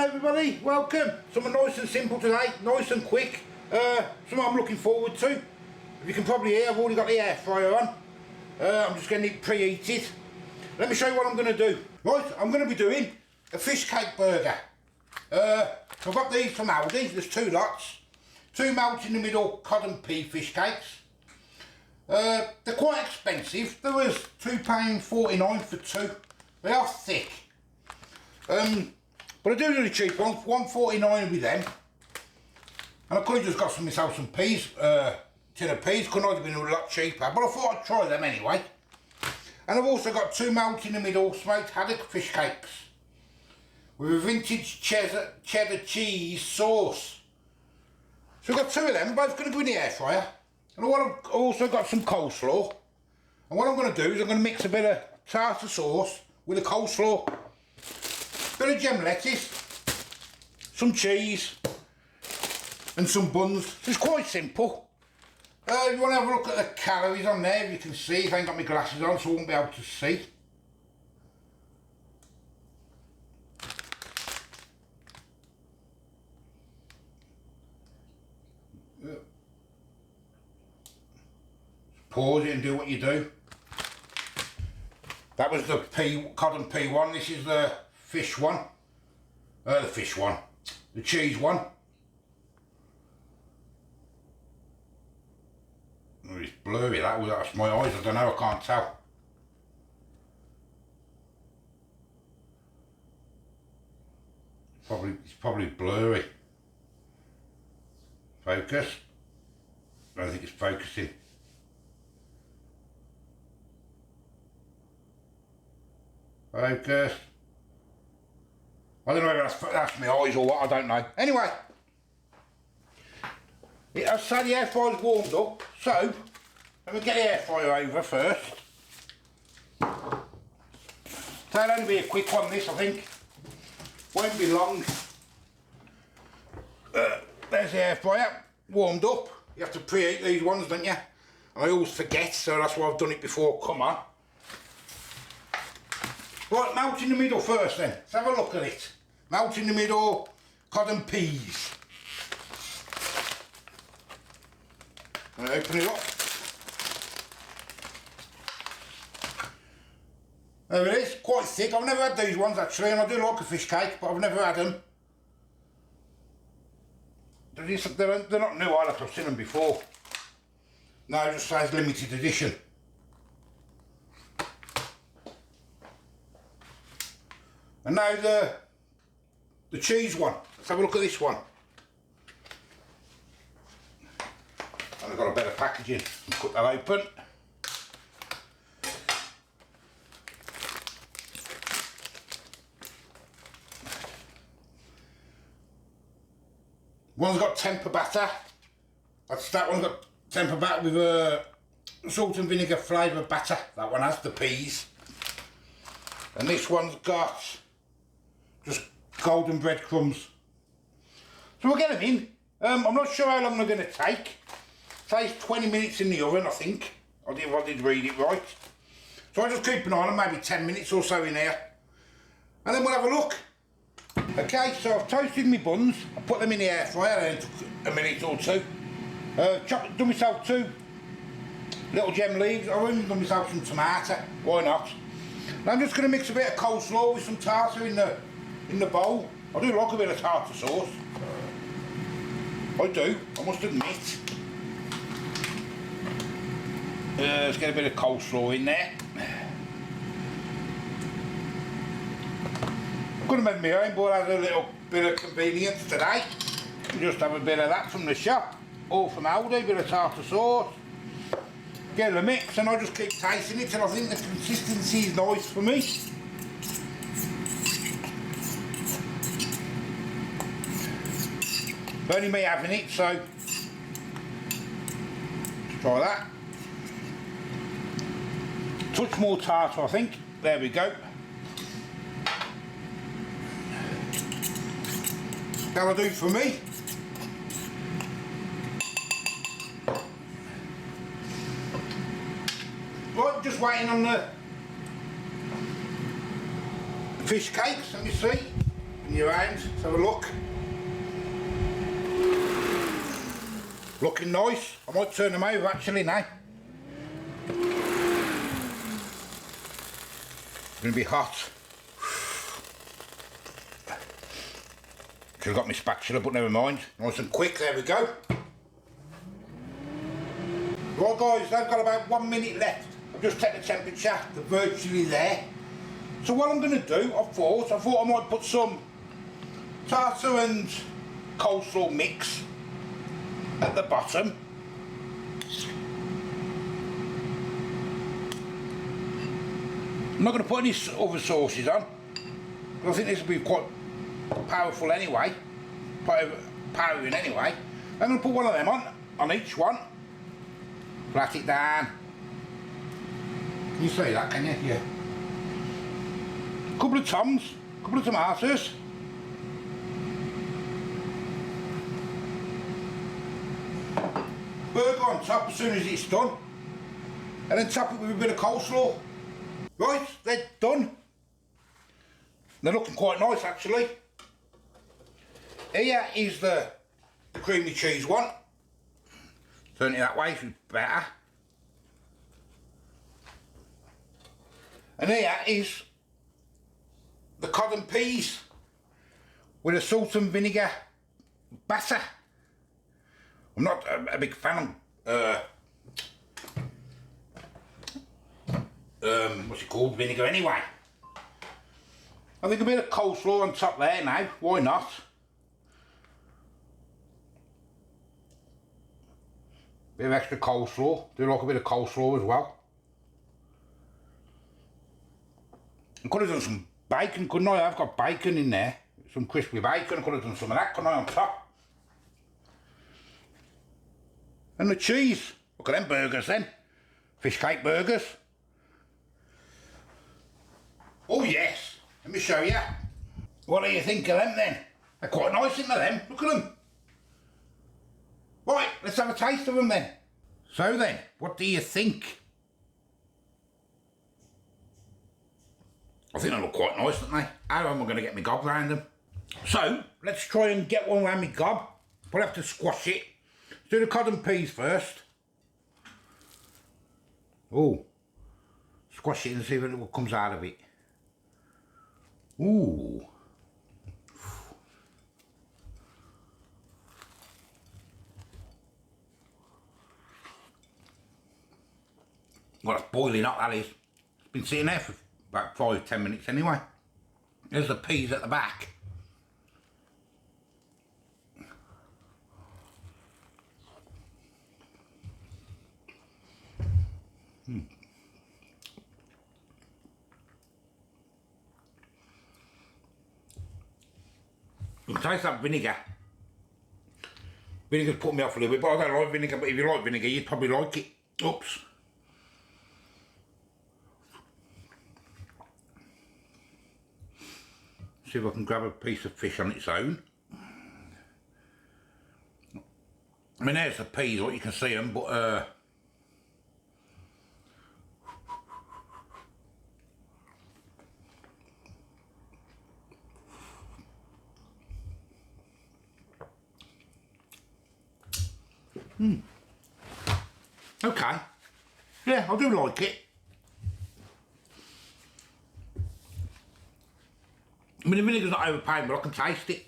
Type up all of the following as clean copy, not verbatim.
Hello everybody, welcome. Something nice and simple today, nice and quick. Something I'm looking forward to. If you can probably hear, I've already got the air fryer on. I'm just getting it preheated. Let me show you what I'm going to do. Right, I'm going to be doing a fish cake burger. I've got these from Aldi, there's two lots. Two melt in the middle cod and pea fish cakes. They're quite expensive. There was £2.49 for two. They are thick. But I do the cheap ones, £1.49 with them. And I could have just got myself some peas, tin of peas, couldn't have been a lot cheaper, but I thought I'd try them anyway. And I've also got two melt in the middle smoked haddock fish cakes with a vintage cheddar cheese sauce. So I've got two of them, both going to go in the air fryer. And I've also got some coleslaw. And what I'm going to do is I'm going to mix a bit of tartar sauce with the coleslaw. Bit of gem lettuce, some cheese and some buns. So it's quite simple. If you want to have a look at the calories on there, you can see. If I ain't got my glasses on, so I won't be able to see. Pause it and do what you do. That was the cod and pea one. This is the fish one. The cheese one. Oh, it's blurry, that's my eyes, I don't know, I can't tell. It's probably blurry. Focus. I don't think it's focusing. Focus. I don't know whether that's my eyes or what, I don't know. Anyway, I say the air fryer's warmed up, so let me get the air fryer over first. So it'll only be a quick one, this, I think. Won't be long. There's the air fryer, warmed up. You have to preheat these ones, don't you? And I always forget, so that's why I've done it before. Come on. Right, melt in the middle first then. Let's have a look at it. Melt in the middle, cod and peas. And open it up. There it is, quite thick. I've never had these ones actually, and I do like a fish cake, but I've never had them. They're not new either, I've seen them before. No, it just says limited edition. And now the cheese one. Let's have a look at this one. And I've got a better packaging. Cut that open. One's got temper batter. That one's got temper batter with salt and vinegar flavoured batter. That one has the peas. And this one's got just golden breadcrumbs. So we'll get them in. I'm not sure how long they're going to take. It takes 20 minutes in the oven, I think. I did read it right. So I'll just keep an eye on them, maybe 10 minutes or so in here. And then we'll have a look. Okay, so I've toasted my buns. I put them in the air fryer and it took a minute or two. Done myself two little gem leaves. I've even done myself some tomato. Why not? Now I'm just going to mix a bit of coleslaw with some tartar in the bowl. I do like a bit of tartar sauce. I do, I must admit. Let's get a bit of coleslaw in there. I'm going to make my own, but I had a little bit of convenience today. Just have a bit of that from the shop, or from Aldi, a bit of tartar sauce. Get a mix, and I just keep tasting it till I think the consistency is nice for me. It's only me having it, so let's try that. Touch more tartar, I think. There we go. That'll do for me. Right, just waiting on the fish cakes. Let me see. Can you around. Let's have a look. Looking nice. I might turn them over actually now. It's going to be hot. Should have got my spatula, but never mind. Nice and quick, there we go. Right guys, they've got about 1 minute left. I've just checked the temperature, they're virtually there. So what I'm going to do, I thought I might put some tartar and coleslaw mix at the bottom. I'm not going to put any other sauces on. I think this will be quite powerful anyway. Powering anyway. I'm going to put one of them on each one. Flat it down. Can you see that, can you? Yeah. Couple of toms, couple of tomatoes. Burger on top as soon as it's done. And then top it with a bit of coleslaw. Right, they're done. They're looking quite nice actually. Here is the creamy cheese one. Turn it that way if it's better. And here is the cod and peas with a salt and vinegar batter. I'm not a big fan of what's it called, vinegar anyway. I think a bit of coleslaw on top there now, why not? Bit of extra coleslaw, do like a bit of coleslaw as well. I could have done some bacon, couldn't I? I've got bacon in there, some crispy bacon. I could have done some of that, couldn't I, on top? And the cheese. Look at them burgers then. Fish cake burgers. Oh yes, let me show you. What do you think of them then? They're quite nice, isn't they, them? Look at them. Right, let's have a taste of them then. So then, what do you think? I think they look quite nice, don't they? How am I going to get my gob round them? So, let's try and get one round my gob. We'll have to squash it. Let's do the cod and peas first. Oh, squash it and see what comes out of it. Ooh. Well, it's boiling hot, that is. It's been sitting there for about 5-10 minutes anyway. There's the peas at the back. You can taste that vinegar. Vinegar's put me off a little bit, but I don't like vinegar, but if you like vinegar, you'd probably like it. Oops. See if I can grab a piece of fish on its own. I mean, there's the peas, what you can see them, but okay. Yeah, I do like it. I mean, the vinegar's not overpowering, but I can taste it.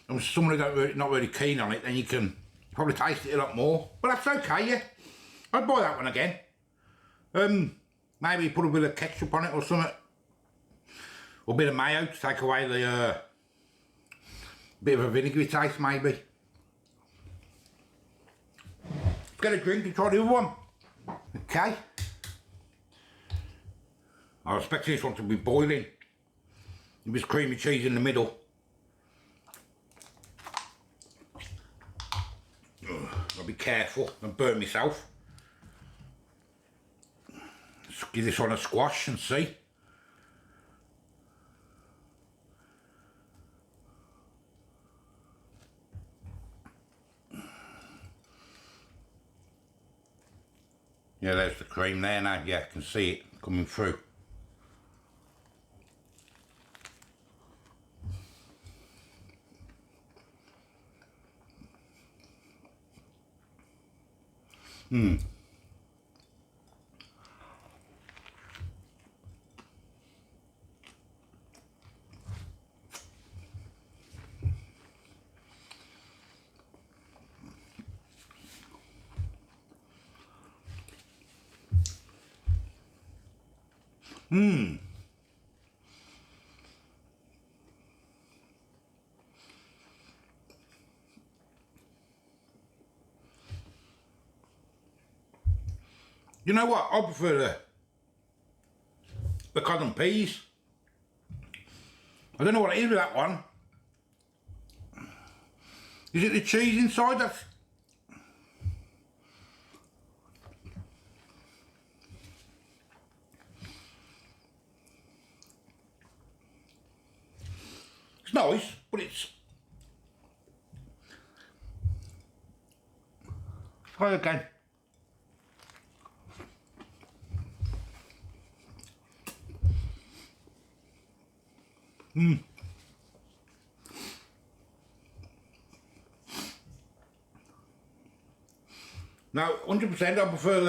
And if someone who's not really keen on it, then you can probably taste it a lot more. But that's okay, yeah. I'd buy that one again. Maybe put a bit of ketchup on it or something. Or a bit of mayo to take away the bit of a vinegary taste, maybe. Get a drink and try the other one. Okay. I expect this one to be boiling. It was creamy cheese in the middle. I'll be careful and burn myself. Let's give this one a squash and see. Yeah, there's the cream there now. Yeah, I can see it coming through. You know what? I prefer the cod and peas. I don't know what it is with that one. Is it the cheese inside that's... It's nice, but it's... Try again. Now, 100% I prefer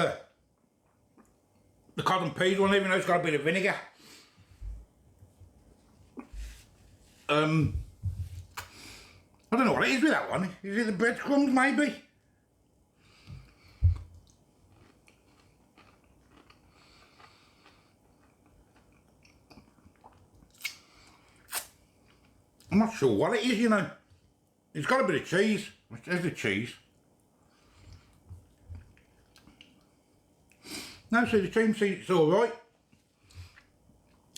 the cod and peas one, even though it's got a bit of vinegar. I don't know what it is with that one. Is it the breadcrumbs, maybe? I'm not sure what it is, you know. It's got a bit of cheese. There's the cheese. No, see, the cream cheese, it's all right.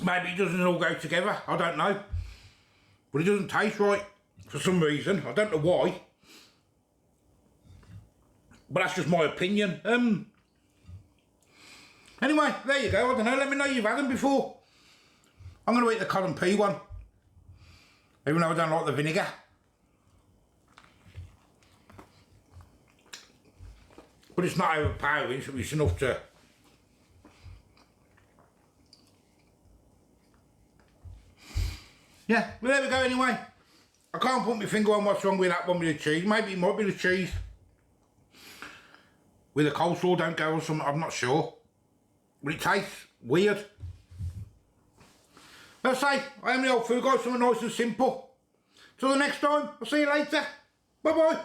Maybe it doesn't all go together, I don't know. But it doesn't taste right for some reason. I don't know why. But that's just my opinion. Anyway, there you go. I don't know. Let me know you've had them before. I'm going to eat the cod and pea one. Even though I don't like the vinegar. But it's not overpowering, so it's enough to... Yeah, well there we go anyway. I can't put my finger on what's wrong with that one with the cheese. Maybe it might be the cheese. With the coleslaw don't go or something, I'm not sure. But it tastes weird. Let's say, I am the old food guy, something nice and simple. Till the next time, I'll see you later. Bye bye.